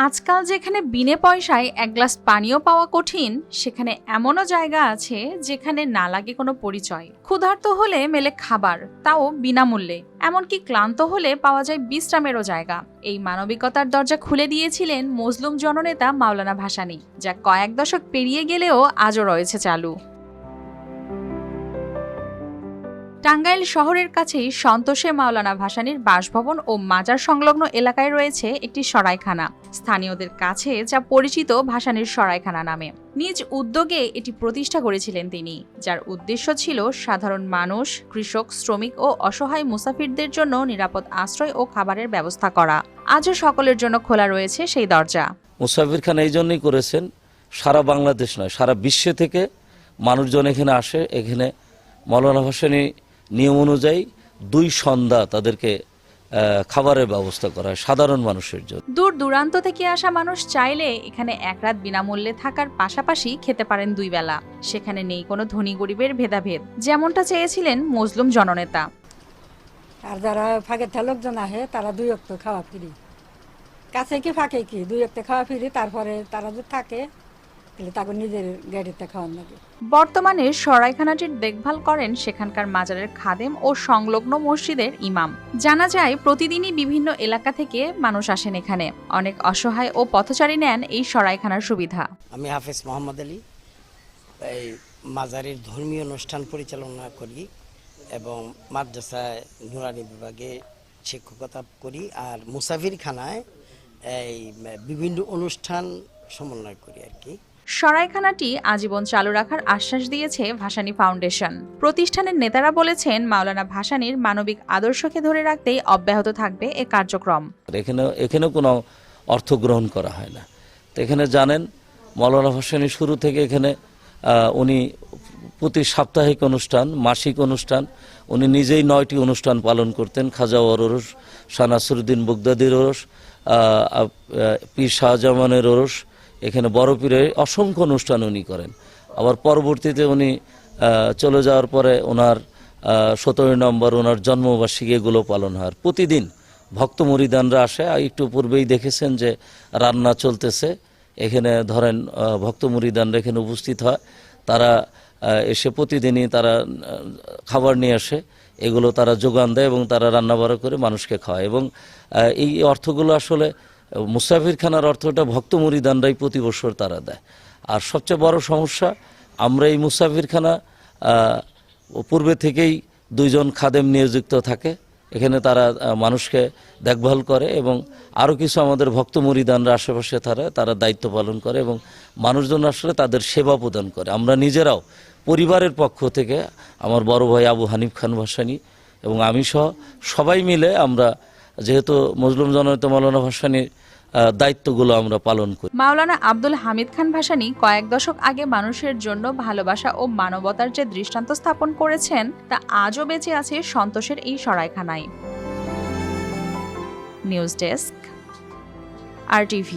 আজকাল যেখানে বিনে পয়সায় এক গ্লাস পানিও পাওয়া কঠিন, সেখানে এমনও জায়গা আছে যেখানে না লাগে কোনো পরিচয়। ক্ষুধার্ত হলে মেলে খাবার, তাও বিনামূল্যে। এমনকি ক্লান্ত হলে পাওয়া যায় বিশ্রামেরও জায়গা। এই মানবিকতার দরজা খুলে দিয়েছিলেন মজলুম জননেতা মাওলানা ভাসানী, যা কয়েক দশক পেরিয়ে গেলেও আজও রয়েছে চালু। টাঙ্গাইল শহরের কাছেই সন্তোষে মাওলানা ভাসানীর বাসভবন ও মাজার সংলগ্ন এলাকায় রয়েছে একটি সরাইখানা, স্থানীয়দের কাছে যা পরিচিত ভাসানীর সরাইখানা নামে। নিজ উদ্যোগে এটি প্রতিষ্ঠা করেছিলেন তিনি, যার উদ্দেশ্য ছিল সাধারণ মানুষ, কৃষক, শ্রমিক ও অসহায় মুসাফিরদের জন্য নিরাপদ আশ্রয় ও খাবারের ব্যবস্থা করা। আজও সকলের জন্য খোলা রয়েছে সেই দরজা। মুসাফিরখানা এই জন্যই করেছেন, সারা বাংলাদেশ নয়, সারা বিশ্বে থেকে মানুষজন এখানে আসে। এখানে মাওলানা ভাসানী নিয়ম অনুযায়ী 2 সন্ধ্যা তাদেরকে খাবারের ব্যবস্থা করা হয় সাধারণ মানুষের জন্য। দূর দূরান্ত থেকে আসা মানুষ চাইলে এখানে এক রাত বিনামূল্যে থাকার পাশাপাশি খেতে পারেন 2 বেলা। সেখানে নেই কোনো ধনী গরিবের ভেদাভেদ, যেমনটা চেয়েছিলেন মজলুম জননেতা। আর যারা ফাঁকে লোকজন আহে তারা 2 ওয়াক্ত খাওয়া ফ্রি, কাছে কি ফাঁকে কি 2 ওয়াক্ত খাওয়া ফ্রি। তারপরে তারা যদি থাকে তাহলে তাকে নিজের গাড়িতে খাওয়ান লাগে। বর্তমানে সরাইখানাটির দেখভাল করেন সেখানকার মাজারের খাদেম ও সংলগ্ন মসজিদের ইমাম। জানা যায় প্রতিদিনই বিভিন্ন এলাকা থেকে মানুষ আসেন এখানে। অনেক অসহায় ও পথচারী নেন এই সরাইখানার সুবিধা। আমি হাফেজ মোহাম্মদ আলী, এই মাজারের ধর্মীয় অনুষ্ঠান পরিচালনা করি এবং মাদ্রাসায় নুরানি বিভাগে শিক্ষকতা করি, আর মুসাফিরখানায় এই বিভিন্ন অনুষ্ঠান সমন্বয় করি আর কি। সরাইখানাটি আজীবন চালু রাখার আশ্বাস দিয়েছে ভাসানী ফাউন্ডেশন। প্রতিষ্ঠানের নেতারা বলেছেন, মাওলানা ভাসানীর মানবিক আদর্শকে ধরে রাখতেই অব্যাহত থাকবে এ কার্যক্রম। এখানে কোনো অর্থ গ্রহণ করা হয় না। তো এখানে জানেন মাওলানা ভাসানী শুরু থেকে এখানে উনি প্রতি সাপ্তাহিক অনুষ্ঠান, মাসিক অনুষ্ঠান, উনি নিজেই 9টি অনুষ্ঠান পালন করতেন। খাজা ওরস, শাহ নাসিরউদ্দিন বুগদাদির ওরস, পীর শাহজামানের ওরস, এখানে বড় পীরের অসংখ্য অনুষ্ঠান উনি করেন। আবার পরবর্তীতে উনি চলে যাওয়ার পরে ওনার 17 নম্বর ওনার জন্মবার্ষিকী এগুলো পালন হয়। প্রতিদিন ভক্ত মুরিদানরা আসে। একটু পূর্বেই দেখেছেন যে রান্না চলতেছে। এখানে ধরেন ভক্ত মুরিদানরা এখানে উপস্থিত হয়, তারা এসে প্রতিদিনই তারা খাবার নিয়ে আসে, এগুলো তারা যোগান দেয় এবং তারা রান্নাবাড়া করে মানুষকে খাওয়ায়। এবং এই অর্থগুলো আসলে মুসাফিরখানার অর্থটা ভক্ত মুরিদানরাই প্রতি বছর তারা দেয়। আর সবচেয়ে বড় সমস্যা, আমরা এই মুসাফিরখানা পূর্বে থেকেই 2 জন খাদেম নিয়োজিত থাকে। এখানে তারা মানুষকে দেখভাল করে এবং আরও কিছু আমাদের ভক্ত মুরিদানরা আশেপাশে তারা দায়িত্ব পালন করে এবং মানুষজন আসলে তাদের সেবা প্রদান করে। আমরা নিজেরাও পরিবারের পক্ষ থেকে, আমার বড় ভাই আবু হানিফ খান ভাসানী এবং আমি সহ সবাই মিলে, আমরা যেহেতু মজলুম জননেতা মাওলানা ভাসানীর দায়িত্বগুলো আমরা পালন করি। মাওলানা আব্দুল হামিদ খান ভাসানী কয়েক দশক আগে মানুষের জন্য ভালোবাসা ও মানবতার যে দৃষ্টান্ত স্থাপন করেছেন, তা আজও বেঁচে আছে সন্তোষের এই সরাইখানায়। News desk, RTV।